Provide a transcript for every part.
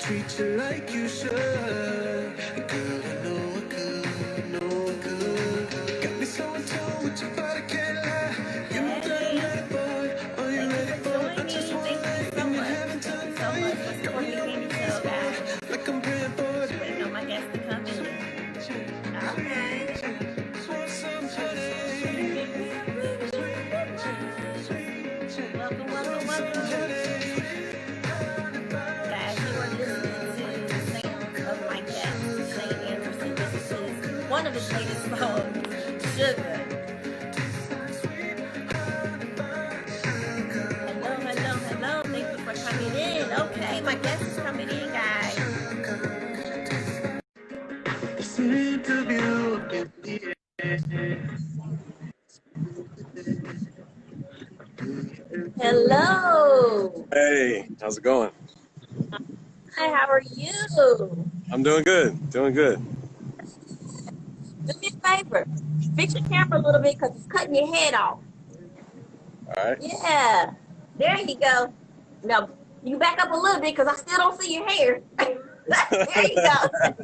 treat you like you should. Girl, I know I could, know I could. Got me so in tune with your body, can't lie. You know that I'm ready for it. Are you ready for it? I just want to lay in your heaven tonight. Got me on this ride, like I'm praying for it. Waiting on my guests to come in. Okay. Want some honey. Welcome, welcome, welcome. Guys, you are listening to the sounds of my guest, Shane Anderson. This is one of his latest songs, Sugar. Hello, hello, hello. Thank you for coming in. Okay, my guest is coming in, guys. Seem to be looking here. Hello. Hey, how's it going? Hi, how are you? I'm doing good, doing good. Do me a favor. Fix your camera a little bit because it's cutting your head off. All right. Yeah. There you go. Now, you back up a little bit because I still don't see your hair. There you go. How's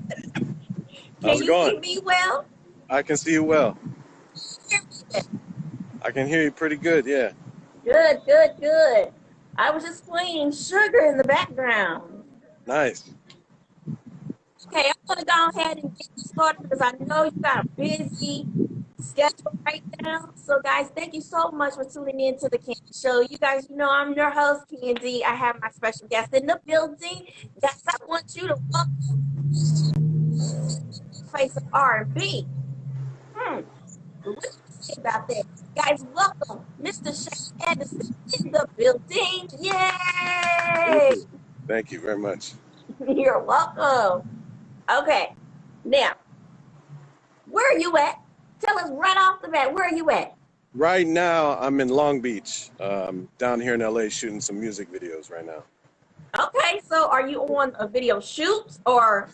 Can it you going? see me well? I can see you well. Hear me? I can hear you pretty good, yeah. Good, good, good. I was just playing Sugar in the background. Nice. Okay, I'm going to go ahead and get you started because I know you got a busy schedule right now. So, guys, thank you so much for tuning in to the Candy Show. You guys, you know I'm your host, Candy. I have my special guest in the building. Guys, I want you to welcome face of R&B. What do you say about that? Guys, welcome Mr. Shane Anderson in the building. Thank Yay! you. Thank you very much. You're welcome. Okay, now, where are you at? Tell us right off the bat, where are you at? Right now, I'm in Long Beach, down here in LA, shooting some music videos right now. Okay, so are you on a video shoot or?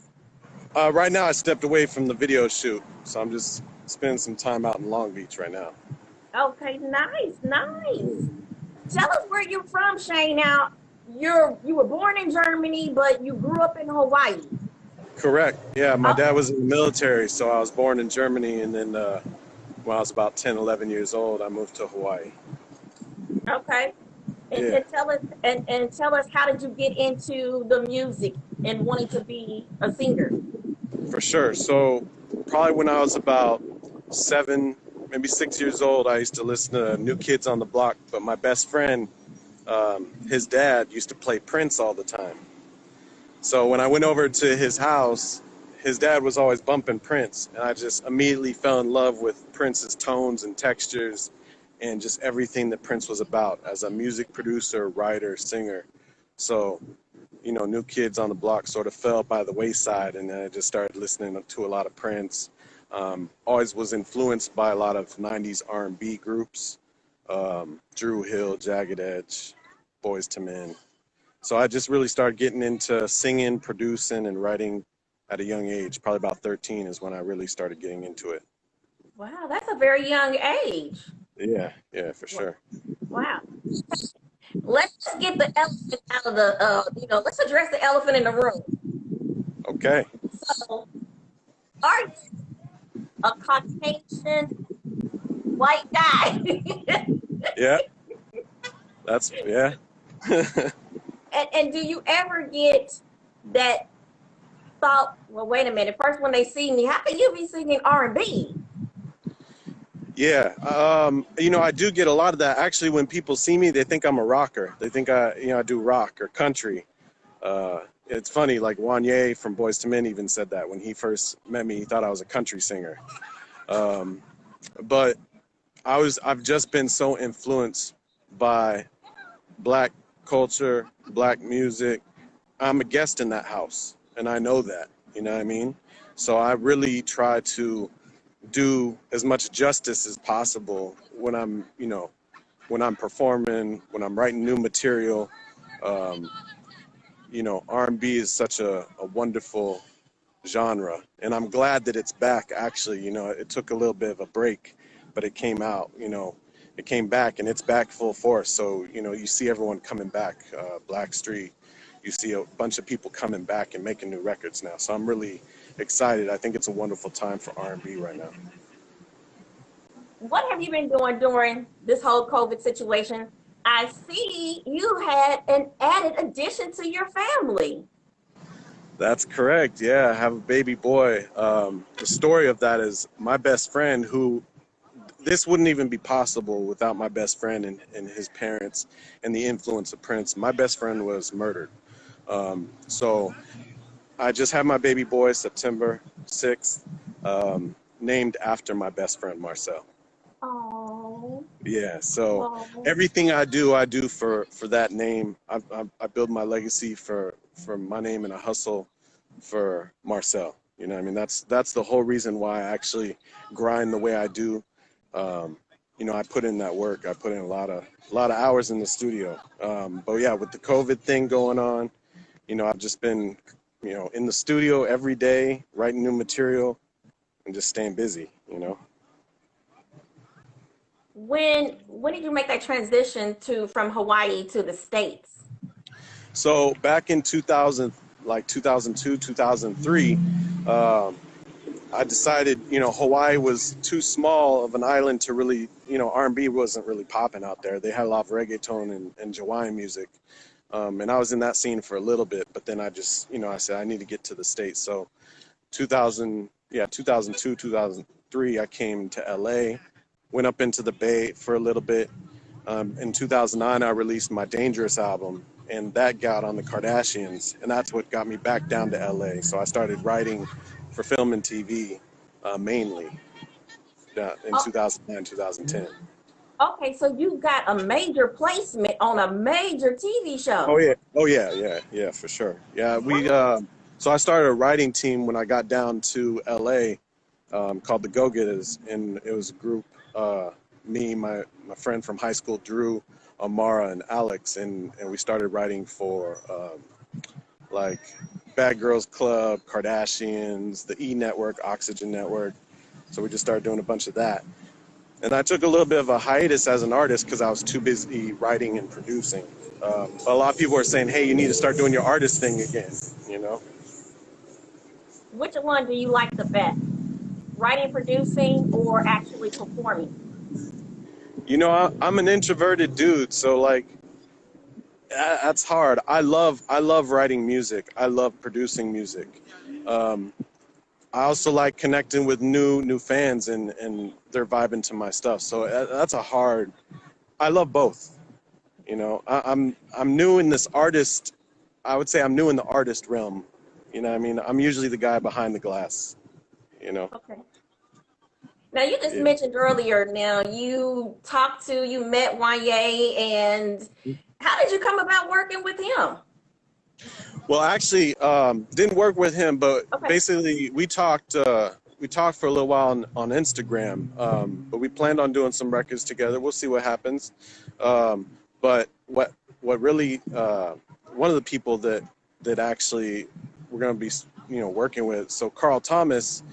Right now, I stepped away from the video shoot, so I'm just spending some time out in Long Beach right now. Okay, nice, nice. Tell us where you're from, Shane. Now, you were born in Germany, but you grew up in Hawaii. Correct. Yeah, my Okay. dad was in the military, so I was born in Germany, and then when I was about 10, 11 years old, I moved to Hawaii. Okay. And, Yeah. and tell us how did you get into the music and wanting to be a singer? For sure. So probably when I was about 7, maybe 6 years old, I used to listen to New Kids on the Block. But my best friend, his dad used to play Prince all the time. So when I went over to his house, his dad was always bumping Prince. And I just immediately fell in love with Prince's tones and textures and just everything that Prince was about as a music producer, writer, singer. So New Kids on the Block sort of fell by the wayside, and then I just started listening to a lot of Prince. Always was influenced by a lot of 90s R&B groups, Drew Hill, Jagged Edge, Boyz II Men. So I just really started getting into singing, producing, and writing at a young age. Probably about 13 is when I really started getting into it. Wow, that's a very young age. Yeah, for sure. Wow. Let's get the elephant out of the, let's address the elephant in the room. Okay. So, are you a Caucasian white guy? Yeah. Yeah. And do you ever get that thought, well, wait a minute, first when they see me, how can you be singing R&B? Yeah, I do get a lot of that. Actually, when people see me, they think I'm a rocker. They think I do rock or country. It's funny, like Wanye from Boyz II Men even said that when he first met me. He thought I was a country singer. But I've just been so influenced by Black culture, Black music. I'm a guest in that house, and I know that. You know what I mean? So I really try to do as much justice as possible when I'm performing, when I'm writing new material. R&B is such a wonderful genre, and I'm glad that it's back. Actually, it took a little bit of a break, but it came out. It came back, and it's back full force. So you see everyone coming back. Blackstreet, you see a bunch of people coming back and making new records now. So I'm really excited. I think it's a wonderful time for R&B right now. What have you been doing during this whole COVID situation? I see you had an added addition to your family. That's correct. Yeah, I have a baby boy. The story of that is my best friend, who this wouldn't even be possible without my best friend and his parents and the influence of Prince. My best friend was murdered. So I just had my baby boy September 6th, named after my best friend, Marcel. Oh, Yeah, so oh. everything I do for that name. I build my legacy for my name, and I hustle for Marcel. You know what I mean? That's the whole reason why I actually grind the way I do. You know, I put in that work. I put in a lot of hours in the studio. But yeah, with the COVID thing going on, you know, I've just been, you know, in the studio every day, writing new material and just staying busy, you know. When did you make that transition from Hawaii to the States? So back in 2000, like 2002, 2003, I decided, you know, Hawaii was too small of an island to really, you know, R&B wasn't really popping out there. They had a lot of reggaeton and Hawaiian music. And I was in that scene for a little bit, but then I just, you know, I said, I need to get to the States. So 2002, 2003, I came to LA, went up into the Bay for a little bit. In 2009, I released my Dangerous album, and that got on the Kardashians, and that's what got me back down to LA. So I started writing for film and TV, mainly in Oh, 2009, 2010. okay, so you got a major placement on a major TV Oh show. yeah, yeah, for sure. Yeah, we. So I started a writing team when I got down to LA, called the Go Getters, and it was a group. Me, my friend from high school, Drew, Amara, and Alex, and we started writing for like Bad Girls Club, Kardashians, the E Network, Oxygen Network. So we just started doing a bunch of that. And I took a little bit of a hiatus as an artist because I was too busy writing and producing. But a lot of people are saying, hey, you need to start doing your artist thing again, you know? Which one do you like the best? Writing, producing, or actually performing? You know, I'm an introverted dude, so like that's hard. I love writing music. I love producing music. Um, I also like connecting with new fans and they're vibing to my stuff. So that's a hard. I love both. You know, I'm new in this artist. I would say I'm new in the artist realm. You know what I mean? I'm usually the guy behind the glass, you know? Okay. Now you just Yeah. mentioned earlier. Now you met Wanye, and how did you come about working with him? Well, actually, didn't work with him, but Okay. basically we talked for a little while on Instagram. But we planned on doing some records together. We'll see what happens. But what really one of the people that actually we're going to be, you know, working with. So Carl Thomas,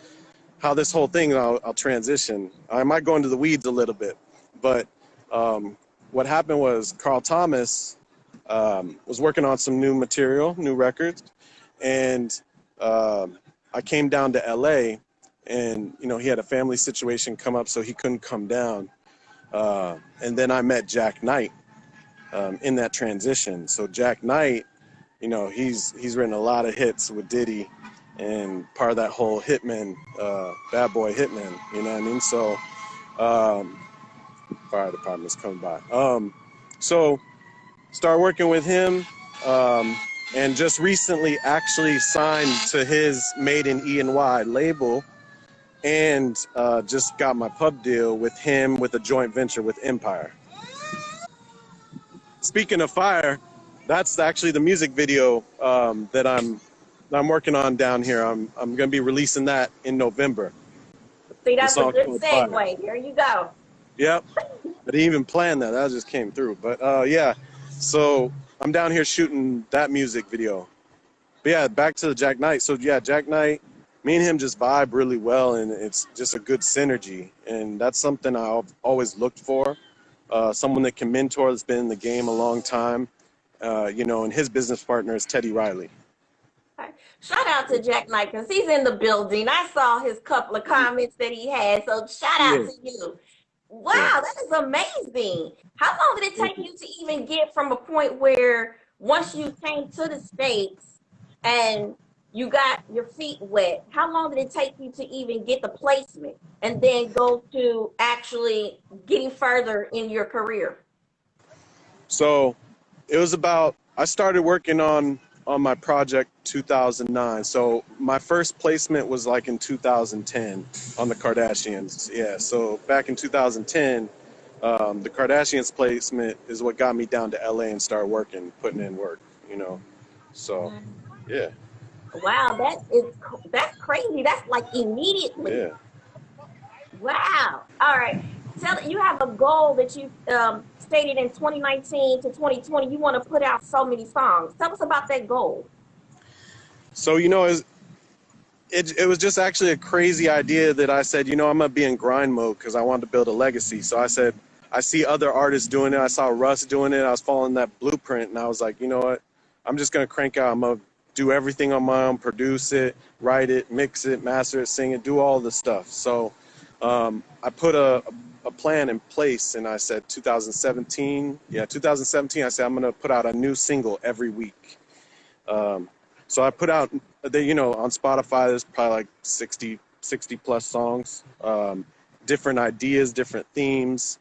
how this whole thing, I'll transition. I might go into the weeds a little bit, but what happened was Carl Thomas was working on some new material, new records, and I came down to LA, and you know he had a family situation come up, so he couldn't come down. And then I met Jack Knight in that transition. So Jack Knight, you know, he's written a lot of hits with Diddy, and part of that whole Hitman, Bad Boy Hitman. You know what I mean? So fire department's coming by. So start working with him, and just recently actually signed to his Made in E&Y label, and just got my pub deal with him with a joint venture with Empire. Speaking of fire, that's actually the music video that I'm working on down here. I'm gonna be releasing that in November. See, The that's a song good called Fire. segue. There you go. Yep. I didn't even plan that. That just came through. But yeah, so I'm down here shooting that music video. But yeah, back to the Jack Knight. So yeah, Jack Knight, me and him just vibe really well, and it's just a good synergy. And that's something I've always looked for. Someone that can mentor, that's been in the game a long time, you know, and his business partner is Teddy Riley. Okay. Shout out to Jack Knight because he's in the building. I saw his couple of comments that he had. So shout out Yeah, to you. yeah. Wow, that is amazing. How long did it take you to even get from a point where once you came to the States and you got your feet wet, how long did it take you to even get the placement and then go to actually getting further in your career? So it was about, I started working on my project 2009. So my first placement was like in 2010 on the Kardashians. Yeah. So back in 2010, the Kardashians placement is what got me down to LA and start working, putting in work, you know. So yeah, Wow, that's crazy. That's like immediately. yeah. Wow. All right. Tell you have a goal that you stated in 2019 to 2020. You want to put out so many songs. Tell us about that goal. So, you know, it was just actually a crazy idea that I said, you know, I'm going to be in grind mode because I wanted to build a legacy. So I said, I see other artists doing it. I saw Russ doing it. I was following that blueprint and I was like, you know what? I'm just going to crank out. I'm going to do everything on my own, produce it, write it, mix it, master it, sing it, do all the stuff. So I put a plan in place and I said 2017, I said I'm going to put out a new single every week. So I put out, you know, on Spotify, there's probably like 60 plus songs, different ideas, different themes,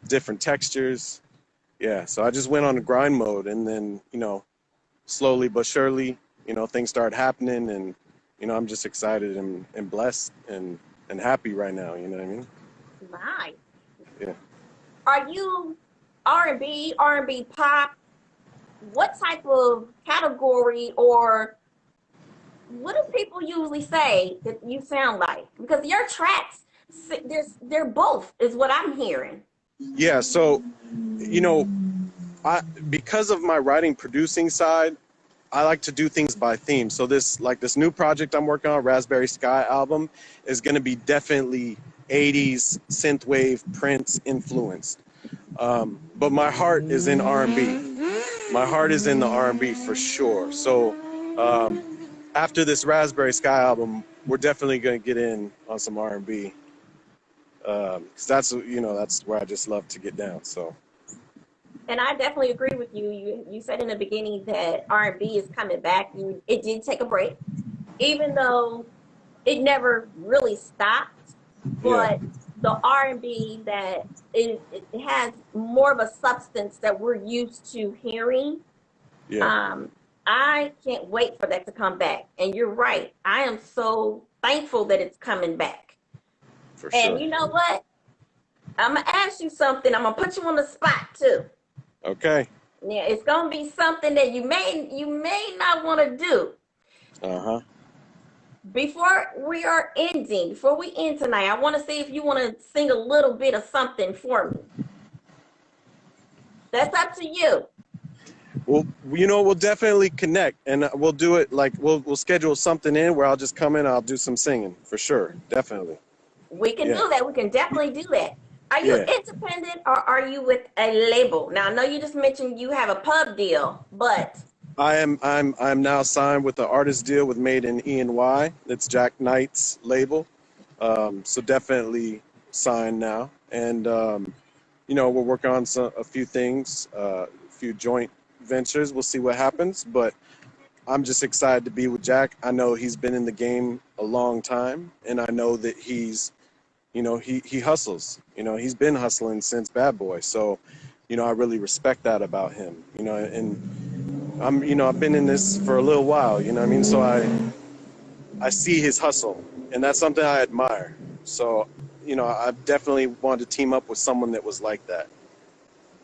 different textures. Yeah, so I just went on a grind mode and then, you know, slowly but surely, you know, things started happening and, you know, I'm just excited and blessed and happy right now, you know what I mean? Nice. Yeah. Are you R&B pop? What type of category or what do people usually say that you sound like? Because your tracks, they're both, is what I'm hearing. Yeah, so, you know, because of my writing producing side, I like to do things by theme. So this new project I'm working on, Raspberry Sky album, is going to be definitely 80s synthwave Prince influenced. But my heart is in R&B. My heart is in the R&B for sure. So after this Raspberry Sky album, we're definitely going to get in on some R&B. Because that's, you know, that's where I just love to get down. So. And I definitely agree with you. You said in the beginning that R&B is coming back. It did take a break, even though it never really stopped. But Yeah. the R&B that it has more of a substance that we're used to hearing. Yeah, I can't wait for that to come back. And you're right. I am so thankful that it's coming back. for And sure. you know what? I'm gonna ask you something. I'm gonna put you on the spot too. Okay. Yeah, it's gonna be something that you may not want to do. Uh-huh. Before we end tonight, I want to see if you want to sing a little bit of something for me. That's up to you. Well, you know, we'll definitely connect and we'll do it like we'll schedule something in where I'll just come in, I'll do some singing for sure. Definitely. We can Yeah. do that. We can definitely do that. Are you Yeah. independent or are you with a label? Now, I know you just mentioned you have a pub deal, but I'm now signed with the artist deal with Made in E&Y. It's Jack Knight's label. So definitely signed now. And you know, we're working on a few things, a few joint ventures. We'll see what happens, but I'm just excited to be with Jack. I know he's been in the game a long time, and I know that he's, you know, he hustles. You know, he's been hustling since Bad Boy. So, you know, I really respect that about him. You know, and I've been in this for a little while. You know what I mean? So I see his hustle, and that's something I admire. So, you know, I definitely wanted to team up with someone that was like that.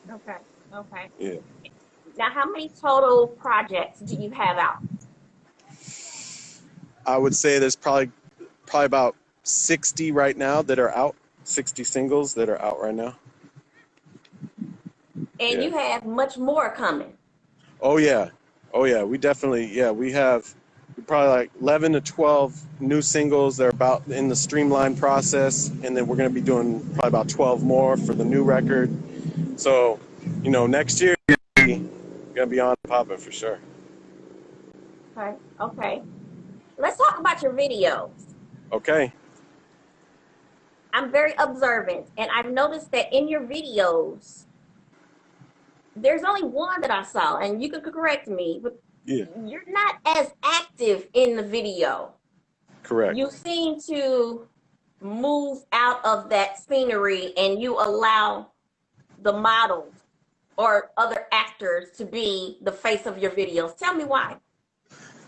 okay. Okay. Yeah. Now, how many total projects do you have out? I would say there's probably about 60 right now that are out, 60 singles that are out right now. And Yeah. you have much more coming. Oh yeah. We definitely, we have probably like 11 to 12 new singles. They're about in the streamline process. And then we're going to be doing probably about 12 more for the new record. So, you know, next year, gonna be on and popping for sure. Okay. Okay. Let's talk about your videos. Okay. I'm very observant, and I've noticed that in your videos, there's only one that I saw, and you can correct me, but Yeah. you're not as active in the video. Correct. You seem to move out of that scenery and you allow the models or other actors to be the face of your videos. Tell me why.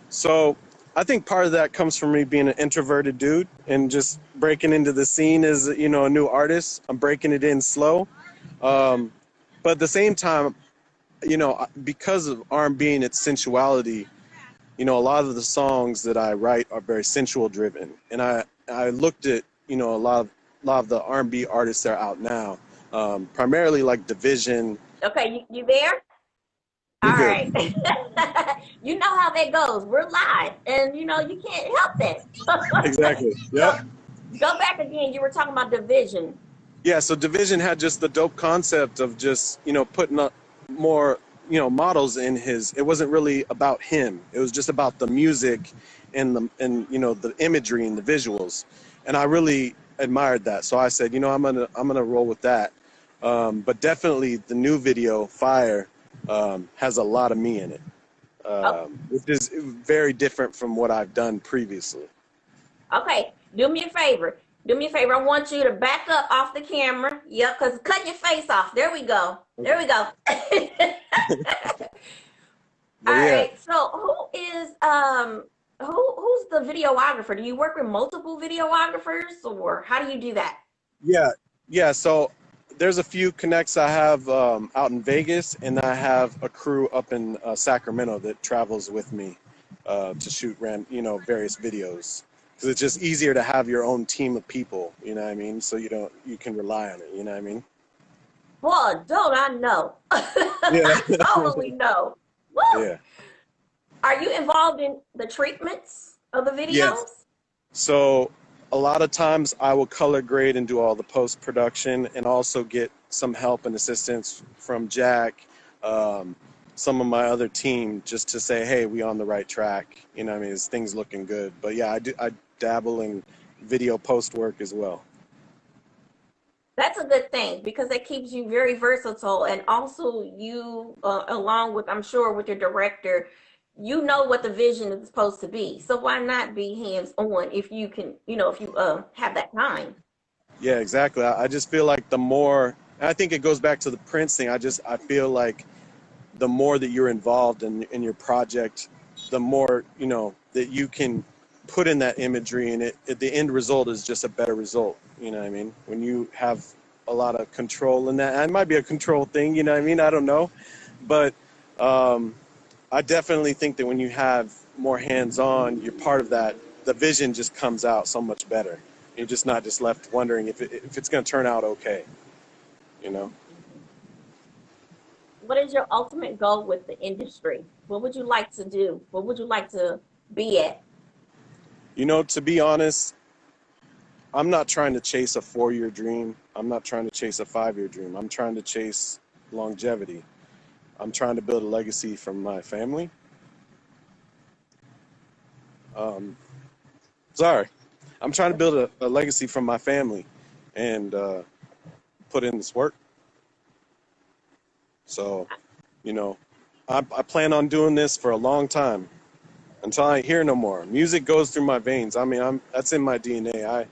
So I think part of that comes from me being an introverted dude and just breaking into the scene as, you know, a new artist. I'm breaking it in slow. But at the same time, you know, because of R&B and its sensuality, you know, a lot of the songs that I write are very sensual driven. And I looked at, you know, a lot of the R&B artists that are out now, primarily like Division. Okay, you there? You're All good. right. You know how that goes. We're live, and you know you can't help that. Exactly. So Yep. go back again. You were talking about Division. Yeah, so Division had just the dope concept of just, you know, putting up more, you know, models in his. It wasn't really about him. It was just about the music and you know, the imagery and the visuals. And I really admired that. So I said, you know, I'm gonna roll with that. But definitely the new video, Fire, has a lot of me in it. Oh, Which is very different from what I've done previously. okay. Do me a favor. Do me a favor. I want you to back up off the camera. Yep, because cut your face off. There we go. There we go. But All yeah, right. So who's the videographer? Do you work with multiple videographers or how do you do that? yeah, yeah. So there's a few connects I have out in Vegas, and I have a crew up in Sacramento that travels with me to shoot you know, various videos. Because it's just easier to have your own team of people, you know what I mean? So you can rely on it, you know what I mean? Boy, don't I know. Yeah. I totally know. Woo! Yeah. Are you involved in the treatments of the Yes. videos? So a lot of times I will color grade and do all the post production and also get some help and assistance from Jack, um, some of my other team, just to say, hey, we on the right track. You know what I mean? Is things looking good? But yeah, I dabble in video post work as well. That's a good thing because that keeps you very versatile, and also you, along with I'm sure with your director, you know what the vision is supposed to be. So why not be hands on if you can, you know, if you have that time. Yeah, exactly. I just feel like the more, and I think it goes back to the Prince thing. I feel like the more that you're involved in your project, the more, you know, that you can put in that imagery, and the end result is just a better result. You know what I mean? When you have a lot of control in that, and it might be a control thing. You know what I mean? I don't know, but um, I definitely think that when you have more hands-on, you're part of that. The vision just comes out so much better. You're just not just left wondering if it's going to turn out okay. You know. What is your ultimate goal with the industry? What would you like to do? What would you like to be at? You know, to be honest, I'm not trying to chase a 4-year dream. I'm not trying to chase a 5-year dream. I'm trying to chase longevity. I'm trying to build a legacy from my family. Um, sorry, I'm trying to build a legacy from my family and put in this work. So, you know, I plan on doing this for a long time until I hear no more. Music goes through my veins. I mean, that's in my DNA.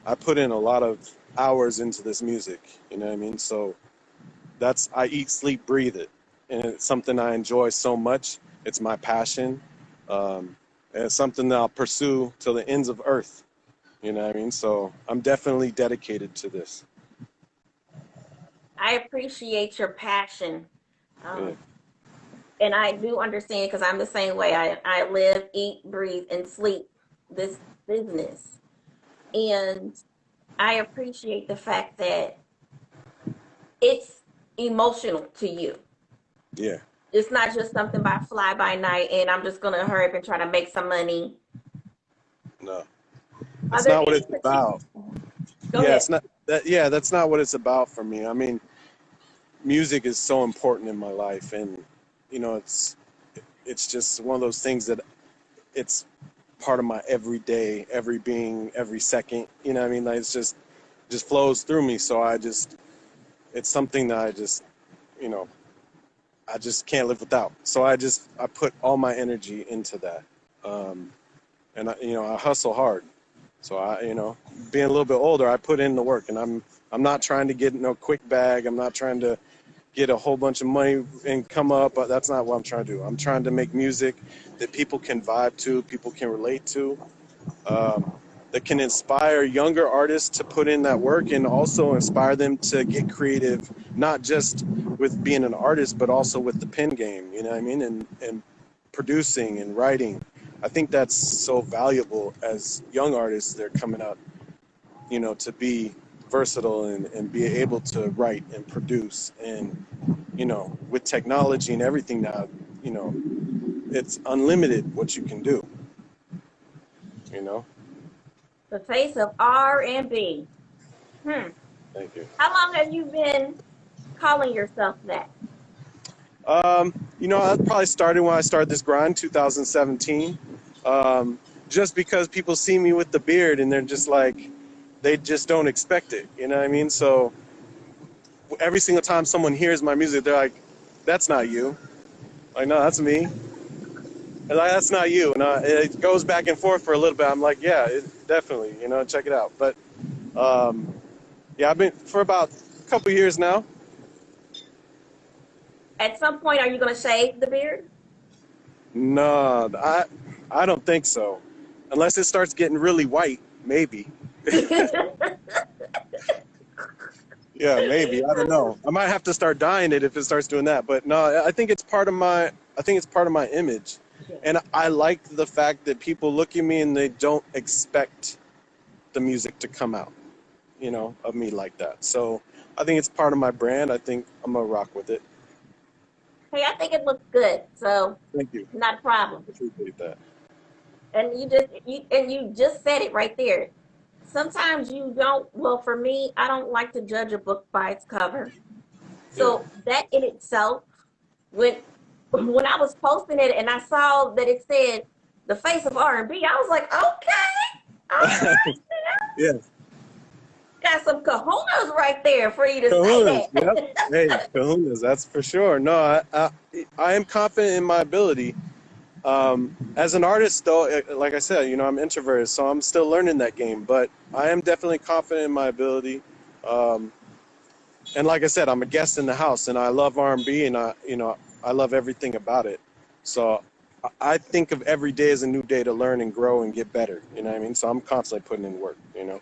I put in a lot of hours into this music. You know what I mean? So I eat, sleep, breathe it, and it's something I enjoy so much. It's my passion, and it's something that I'll pursue till the ends of earth. You know what I mean? So I'm definitely dedicated to this. I appreciate your passion. Yeah. Um, and I do understand because I'm the same way. I live, eat, breathe, and sleep this business. And I appreciate the fact that it's emotional to you. Yeah. It's not just something by fly by night and I'm just gonna hurry up and try to make some money. No, Are it's there not what any it's particular? about. Go Yeah, ahead. it's not that. Yeah, that's not what it's about for me. I mean, music is so important in my life, and you know, it's just one of those things that it's part of my everyday, every being, every second. You know what I mean? Like just flows through me. So it's something that you know, I just can't live without. So I put all my energy into that. And I hustle hard. So being a little bit older, I put in the work, and I'm not trying to get no quick bag. I'm not trying to get a whole bunch of money and come up. That's not what I'm trying to do. I'm trying to make music that people can vibe to, people can relate to, that can inspire younger artists to put in that work, and also inspire them to get creative, not just with being an artist, but also with the pen game, you know what I mean? And producing and writing. I think that's so valuable as young artists. They're coming out, to be versatile and be able to write and produce. And, with technology and everything now, it's unlimited what you can do, you know? The face of R&B. Thank you. How long have you been calling yourself that? I probably started when I started this grind, 2017. Just because people see me with the beard and they're just like, they just don't expect it. You know what I mean? So every single time someone hears my music, they're like, that's not you. Like, no, that's me. And like, that's not you. And it goes back and forth for a little bit. I'm like, yeah, definitely, check it out. But yeah, I've been for about a couple years now. At some point, are you going to shave the beard? No, I don't think so. Unless it starts getting really white, maybe. Yeah, maybe. I don't know. I might have to start dyeing it if it starts doing that. But no, I think it's part of my image. And I like the fact that people look at me and they don't expect the music to come out, of me like that. So I think it's part of my brand. I think I'm gonna rock with it. Hey, I think it looks good. So Thank you. not a problem. I appreciate that. And you just said it right there. Sometimes you don't. Well, for me, I don't like to judge a book by its cover. So that in itself, when I was posting it and I saw that it said the face of R&B, I was like, okay, all right, Yeah. got some kahunas right there for you to Kahunas, say that. yep. Hey, kahunas, that's for sure. No, I am confident in my ability. As an artist, though, like I said, I'm introverted, so I'm still learning that game. But I am definitely confident in my ability. And like I said, I'm a guest in the house, and I love R&B, and I love everything about it. So I think of every day as a new day to learn and grow and get better. You know what I mean? So I'm constantly putting in work. Yes.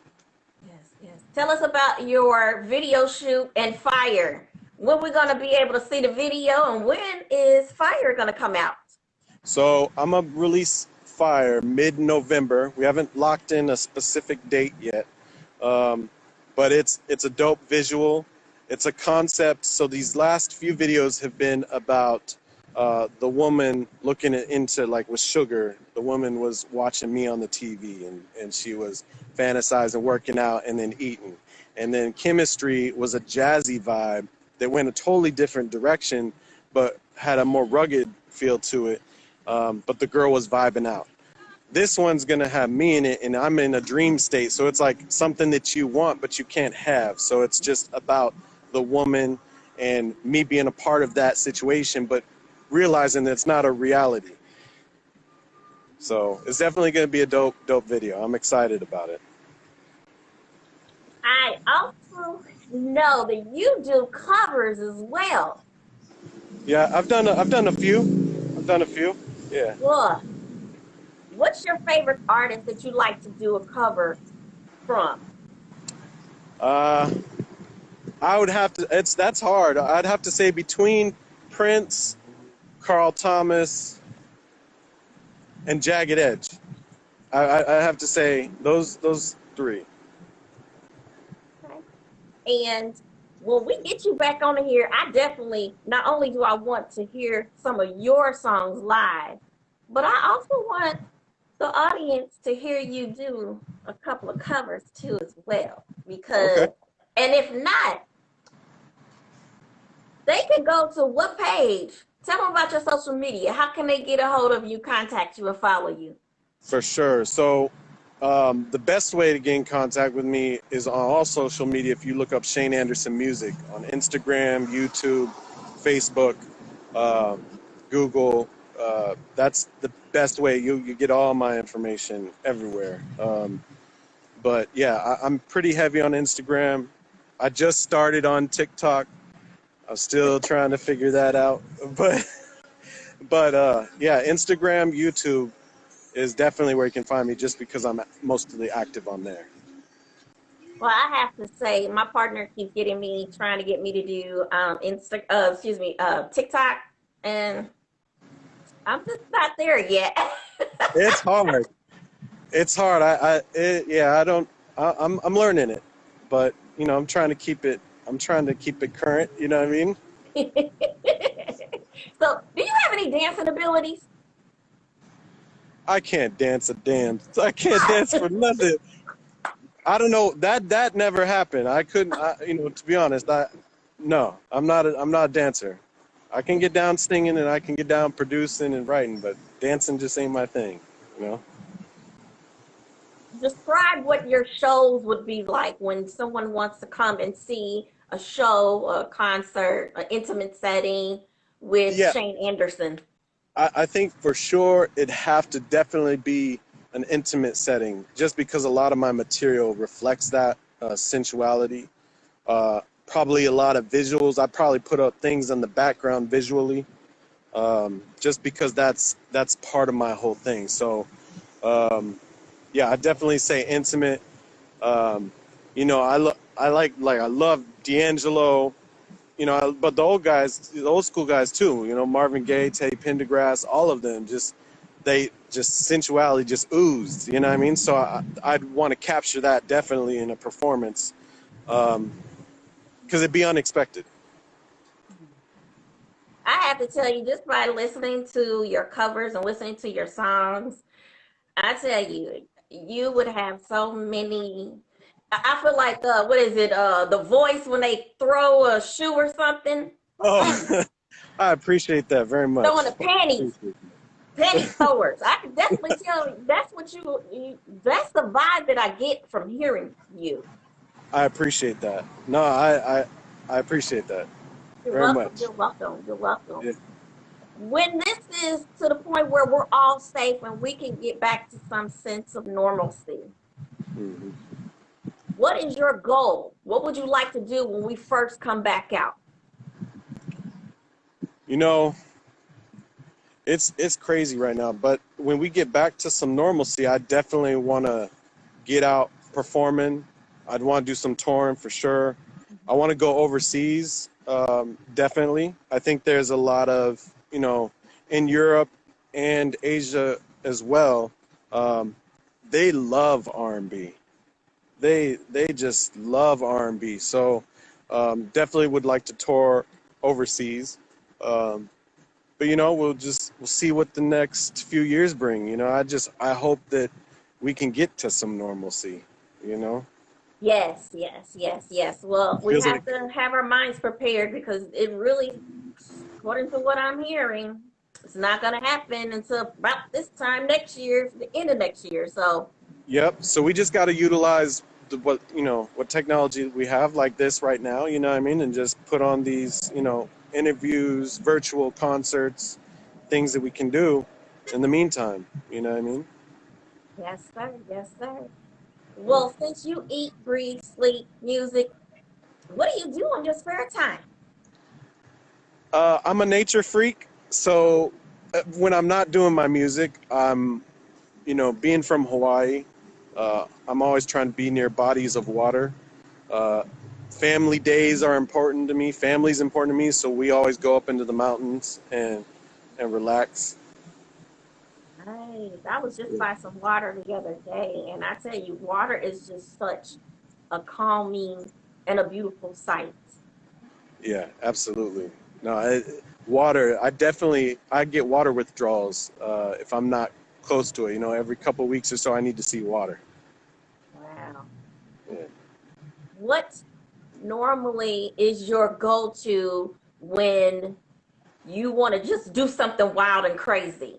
Tell us about your video shoot and Fire. When we're going to be able to see the video, and when is Fire going to come out? So I'm gonna release Fire mid-November. We haven't locked in a specific date yet, but it's a dope visual. It's a concept. So these last few videos have been about the woman looking into, like, with Sugar. The woman was watching me on the TV, and she was fantasizing, working out, and then eating. And then Chemistry was a jazzy vibe that went a totally different direction, but had a more rugged feel to it. But the girl was vibing out. This one's gonna have me in it, and I'm in a dream state. So it's like something that you want, but you can't have. So it's just about the woman and me being a part of that situation, but realizing that it's not a reality. So it's definitely gonna be a dope video. I'm excited about it. I also know that you do covers as well. Yeah, I've done a few. Yeah. Well, what's your favorite artist that you like to do a cover from? I would have to. That's hard. I'd have to say between Prince, Carl Thomas, and Jagged Edge. I have to say those three. Okay. And when we get you back on here, I definitely, not only do I want to hear some of your songs live, but I also want the audience to hear you do a couple of covers too as well. Because, Okay. and if not, they can go to what page Tell them about your social media. How can they get a hold of you, contact you, and follow you? For sure. So the best way to get in contact with me is on all social media. If you look up Shane Anderson Music on Instagram, YouTube, Facebook, uh, Google, that's the best way. You get all my information everywhere. But yeah, I'm pretty heavy on Instagram. I just started on TikTok. I'm still trying to figure that out. But yeah, Instagram, YouTube is definitely where you can find me just because I'm mostly active on there. Well, I have to say, my partner keeps getting me, trying to get me to do TikTok, and I'm just not there yet. It's hard. It's hard. Yeah, I don't, I'm learning it, but you know, I'm trying to keep it current. You know what I mean? So, do you have any dancing abilities? I can't dance a damn. I can't dance for nothing. I don't know. That never happened. I couldn't. You know, to be honest, no. I'm not a dancer. I can get down singing and I can get down producing and writing, but dancing just ain't my thing. You know. Describe what your shows would be like when someone wants to come and see a show, a concert, an intimate setting with Yeah, Shane Anderson. I think for sure it'd have to definitely be an intimate setting, just because a lot of my material reflects that sensuality. Probably a lot of visuals. I probably put up things in the background visually, just because that's part of my whole thing. So yeah, I definitely say intimate. Um, you know, I love D'Angelo. You know, but the old guys, the old school guys too. You know, Marvin Gaye, Teddy Pendergrass, all of them. They just sensuality just oozed. You know what I mean? So I'd want to capture that definitely in a performance, because it'd be unexpected. I have to tell you, just by listening to your covers and listening to your songs, I tell you, you would have so many. I feel like what is it? The Voice when they throw a shoe or something. Mm, Oh, I appreciate that very throwing much. the panties, Appreciate penny throwers. I can definitely tell you that's what you. That's the vibe that I get from hearing you. I appreciate that. No, I appreciate that You're very welcome. much. You're welcome. You're welcome. Yeah. When this is to the point where we're all safe and we can get back to some sense of normalcy, Mhm. what is your goal? What would you like to do when we first come back out? You know, it's crazy right now, but when we get back to some normalcy, I definitely want to get out performing. I'd want to do some touring for sure. I want to go overseas, definitely. I think there's a lot of, you know, in Europe and Asia as well. Um, they love R&B. They just love R&B. So definitely would like to tour overseas. Um, but you know, we'll see what the next few years bring. You know, I hope that we can get to some normalcy. You know, Yes, yes, yes, yes. Well, it we feels have like to have our minds prepared because it really, according to what I'm hearing, it's not going to happen until about this time next year, the end of next year. So, yep. So we just got to utilize what you know what technology we have like this right now. You know what I mean, and just put on these interviews, virtual concerts, things that we can do in the meantime. You know what I mean? yes, sir. Yes, sir. Yeah. Well, since you eat, breathe, sleep, music, what do you do on your spare time? I'm a nature freak, so when I'm not doing my music, I'm being from Hawaii. I'm always trying to be near bodies of water. Uh, Family days are important to me. Family's important to me, so we always go up into the mountains and relax. Nice. I was just by some water the other day, and I tell you, water is just such a calming and a beautiful sight. Yeah, absolutely. No, water. I get water withdrawals if I'm not close to it. You know, every couple of weeks or so, I need to see water. Wow. Yeah. What normally is your go-to when you want to just do something wild and crazy?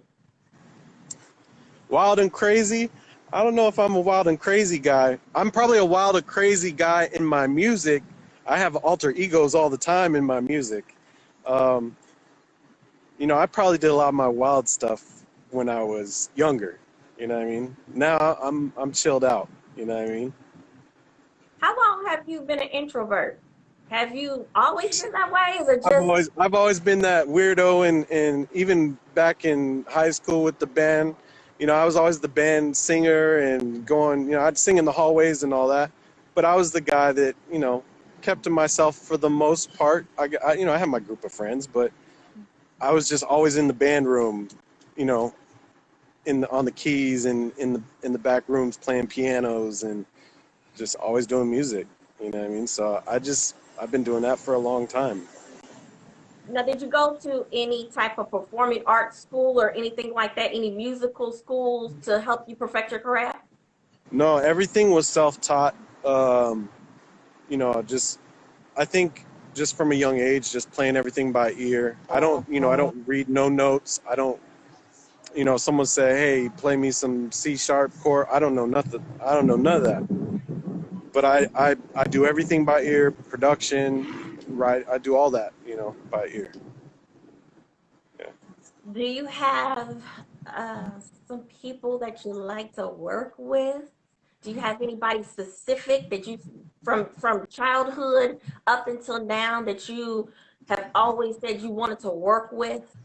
Wild and crazy. I don't know if I'm a wild and crazy guy. I'm probably a wild and crazy guy in my music. I have alter egos all the time in my music. Um, I probably did a lot of my wild stuff when I was younger. You know what I mean? Now I'm chilled out. You know what I mean? How long have you been an introvert? Have you always been that way? Is it I've just always I've always been that weirdo, and even back in high school with the band, I was always the band singer and going, I'd sing in the hallways and all that, but I was the guy that kept to myself for the most part. I had my group of friends, but I was just always in the band room, you know, on the keys and in the back rooms playing pianos and just always doing music. You know what I mean? So I've been doing that for a long time. now, did you go to any type of performing arts school or anything like that? Any musical schools to help you perfect your craft? No, everything was self-taught. Um, just I think just from a young age, just playing everything by ear. I don't read no notes. I don't, someone say, hey, play me some C sharp chord. I don't know nothing. I don't know none of that. But I do everything by ear, production, right? I do all that, by ear. Yeah. Do you have uh, some people that you like to work with? Do you have anybody specific that you from childhood up until now that you have always said you wanted to work with?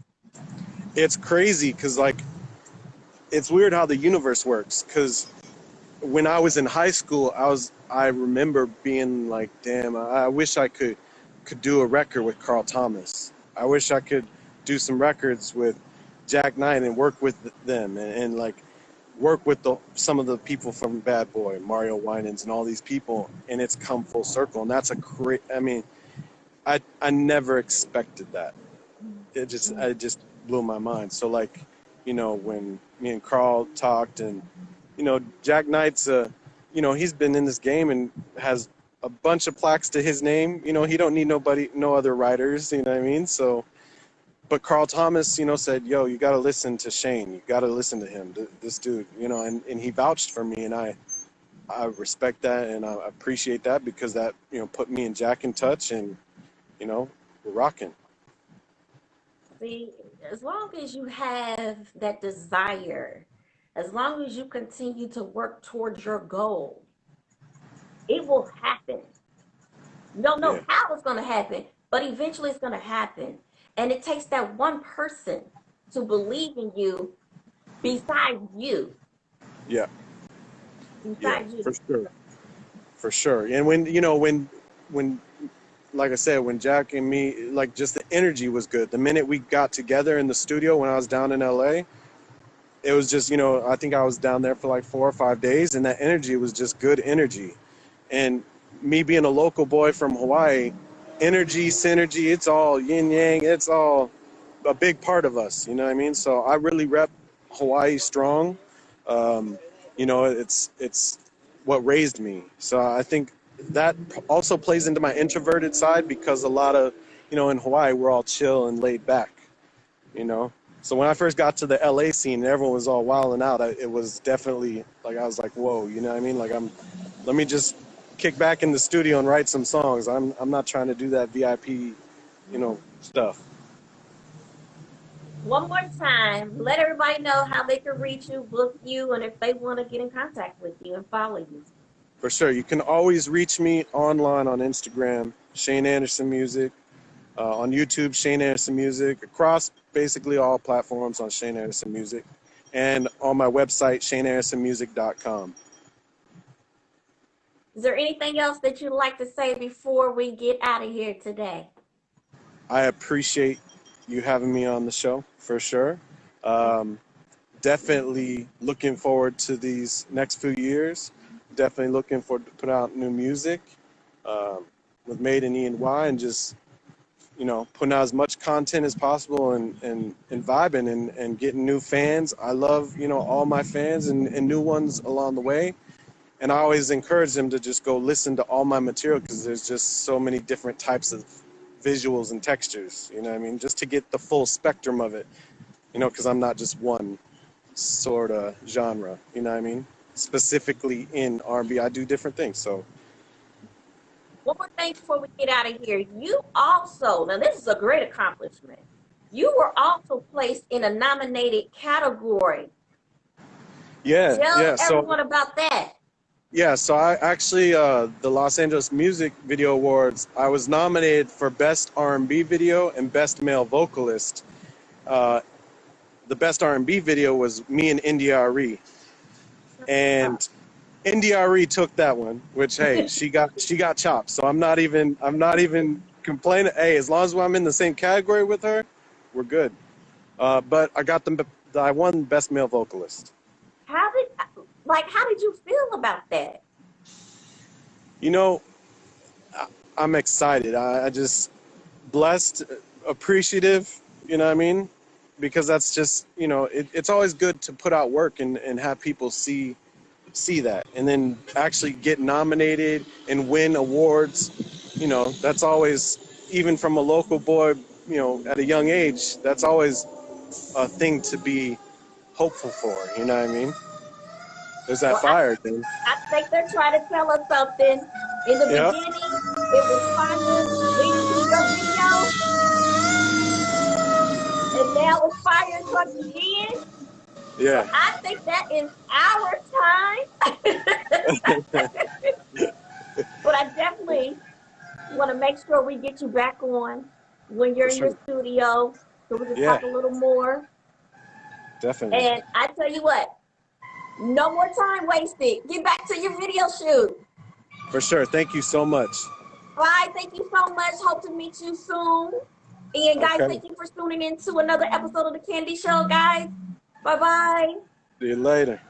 It's crazy because, like, it's weird how the universe works. Because when I was in high school, I remember being like, damn, I wish I could do a record with Carl Thomas. I wish I could do some records with Jack Knight and work with them and like work with some of the people from Bad Boy, Mario Winans, and all these people, and it's come full circle. And that's I mean, I never expected that. It just blew my mind. So like, when me and Carl talked, and Jack Knight's he's been in this game and has a bunch of plaques to his name. He don't need nobody, no other writers. You know what I mean? So, but Carl Thomas, said, "Yo, you got to listen to Shane. You got to listen to him. This dude, and he vouched for me, and I respect that and I appreciate that because that put me and Jack in touch, and we're rocking." See, as long as you have that desire, as long as you continue to work towards your goal, it will happen. You don't know Yeah, how it's going to happen, but eventually it's going to happen. And it takes that one person to believe in you besides you, yeah, yeah, besides you. for sure. For sure. And when like I said, when Jack and me, like, just the energy was good. The minute we got together in the studio when I was down in LA, it was just, I think I was down there for like 4 or 5 days, and that energy was just good energy. And me being a local boy from Hawaii, energy, synergy, it's all yin yang, it's all a big part of us, you know what I mean? So I really rep Hawaii strong. Um, it's what raised me. So I think that also plays into my introverted side because a lot of, in Hawaii, we're all chill and laid back, you know? So when I first got to the LA scene and everyone was all wilding out, it was definitely like, I was like, whoa, you know what I mean? Like, let me just kick back in the studio and write some songs. I'm not trying to do that VIP, stuff. One more time, let everybody know how they can reach you, book you, and if they want to get in contact with you and follow you. For sure. You can always reach me online on Instagram, Shane Anderson Music, on YouTube, Shane Anderson Music, across basically all platforms on Shane Anderson Music, and on my website, shaneandersonmusic.com. Is there anything else that you'd like to say before we get out of here today? I appreciate you having me on the show, for sure. Um, Definitely looking forward to these next few years. Definitely looking forward to put out new music um, with Made in E&Y, and just putting out as much content as possible, and vibing and getting new fans. I love all my fans and new ones along the way, and I always encourage them to just go listen to all my material because there's just so many different types of visuals and textures. You know what I mean? Just to get the full spectrum of it. You know, because I'm not just one sort of genre. You know what I mean? Specifically in R&B, I do different things. So One more thing before we get out of here. You also, now this is a great accomplishment. You were also placed in a nominated category. yeah, Tell yeah. So everyone about that. yeah, so I actually the Los Angeles Music Video Awards. I was nominated for Best R&B Video and Best Male Vocalist. Uh, the Best R&B Video was me and India.Arie, and India.Arie took that one. Which hey, she got chopped. So I'm not even complaining. Hey, as long as I'm in the same category with her, we're good. But I won Best Male Vocalist. How did you feel about that? You know, I'm excited. I just blessed, appreciative, you know what I mean? Because that's just, you know, it's always good to put out work and have people see that. And then actually get nominated and win awards, you know, that's always, even from a local boy, you know, at a young age, that's always a thing to be hopeful for, you know what I mean? There's that Well, fire thing. I think they're trying to tell us something. In the Yep. beginning, it was fire leading to your video, and now it's fire towards the end. So Yeah. I think that is our time. But I definitely want to make sure we get you back on when you're For in your sure. studio so we can Yeah, talk a little more. definitely. And I tell you what, no more time wasted. Get back to your video shoot. For sure. Thank you so much. Bye. Thank you so much. Hope to meet you soon. And guys, Okay. thank you for tuning in to another episode of The Candy Show, guys. Bye-bye. See you later.